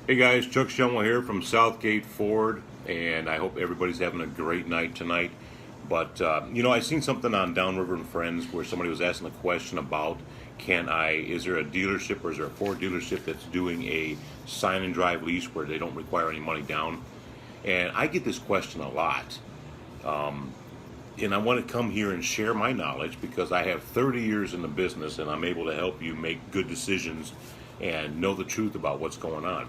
Hey guys, Chuck Shemwell here from Southgate Ford, and I hope everybody's having a great night tonight. But I seen something on Downriver and Friends where somebody was asking a question about is there a dealership or is there a Ford dealership that's doing a sign and drive lease where they don't require any money down? And I get this question a lot. And I want to come here and share my knowledge because I have 30 years in the business and I'm able to help you make good decisions and know the truth about what's going on.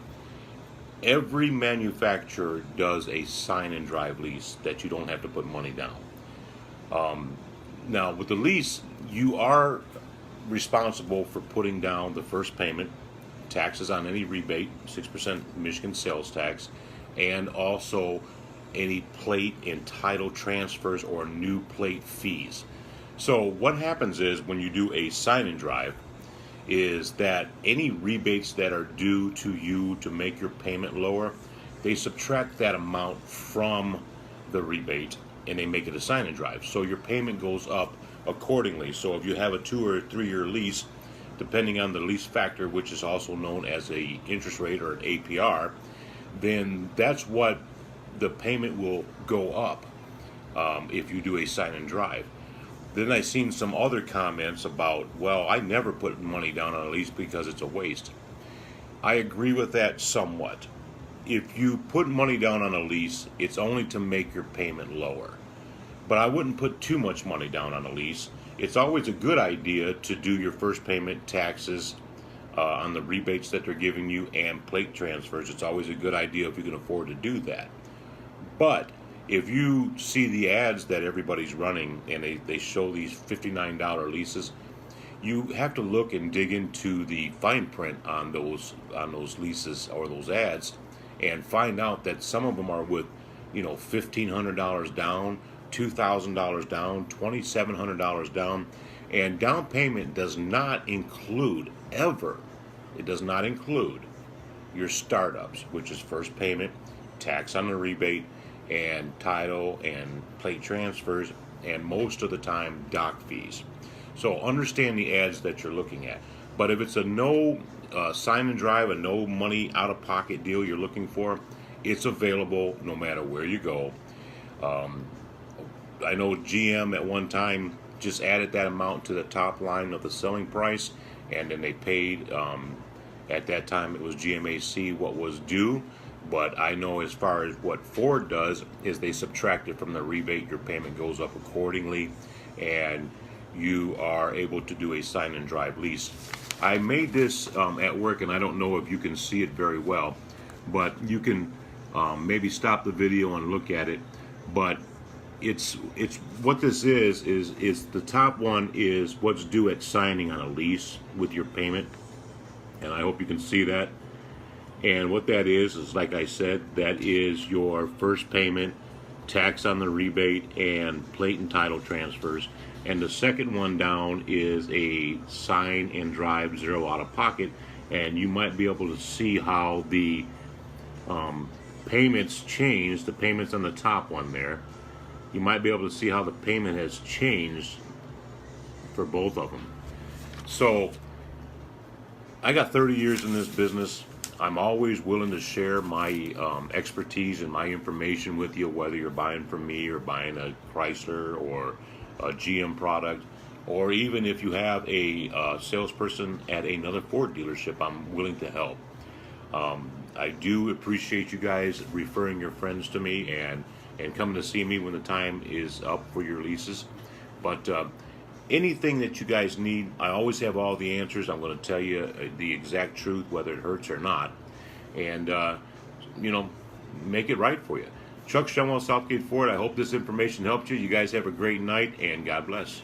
Every manufacturer does a sign and drive lease that you don't have to put money down. Now, with the lease, you are responsible for putting down the first payment, taxes on any rebate, 6% Michigan sales tax, and also any plate and title transfers or new plate fees. So what happens is when you do a sign and drive is that any rebates that are due to you to make your payment lower, they subtract that amount from the rebate and they make it a sign and drive. So your payment goes up accordingly. So if you have a 2 or 3 year lease, depending on the lease factor, which is also known as a interest rate or an APR, then that's what the payment will go up if you do a sign and drive. Then I seen some other comments about, well, I never put money down on a lease because it's a waste. I agree with that somewhat. If you put money down on a lease, it's only to make your payment lower. But I wouldn't put too much money down on a lease. It's always a good idea to do your first payment, taxes on the rebates that they're giving you, and plate transfers. It's always a good idea if you can afford to do that. But if you see the ads that everybody's running and they show these $59 leases, you have to look and dig into the fine print on those leases or those ads and find out that some of them are with $1,500 down, $2,000 down, $2,700 down, and down payment does not include it does not include your startups, which is first payment, tax on the rebate, and title and plate transfers, and most of the time dock fees. So understand the ads that you're looking at. But if it's a no sign and drive, a no money out of pocket deal you're looking for, it's available no matter where you go. I know GM at one time just added that amount to the top line of the selling price, and then they paid at that time it was GMAC what was due. But I know as far as what Ford does is they subtract it from the rebate. Your payment goes up accordingly, and you are able to do a sign and drive lease. I made this at work, and I don't know if you can see it very well, but you can maybe stop the video and look at it. But it's what this is the top one is what's due at signing on a lease with your payment, and I hope you can see that. And what that is like I said, that is your first payment, tax on the rebate, and plate and title transfers. And the second one down is a sign and drive zero out of pocket. And you might be able to see how the payments change. The payments on the top one there. You might be able to see how the payment has changed for both of them. So I got 30 years in this business. I'm always willing to share my expertise and my information with you, whether you're buying from me or buying a Chrysler or a GM product, or even if you have a salesperson at another Ford dealership, I'm willing to help. I do appreciate you guys referring your friends to me and coming to see me when the time is up for your leases. But anything that you guys need, I always have all the answers. I'm going to tell you the exact truth, whether it hurts or not, and make it right for you. Chuck Shemwell, Southgate Ford. I hope this information helped you. You guys have a great night, and God bless.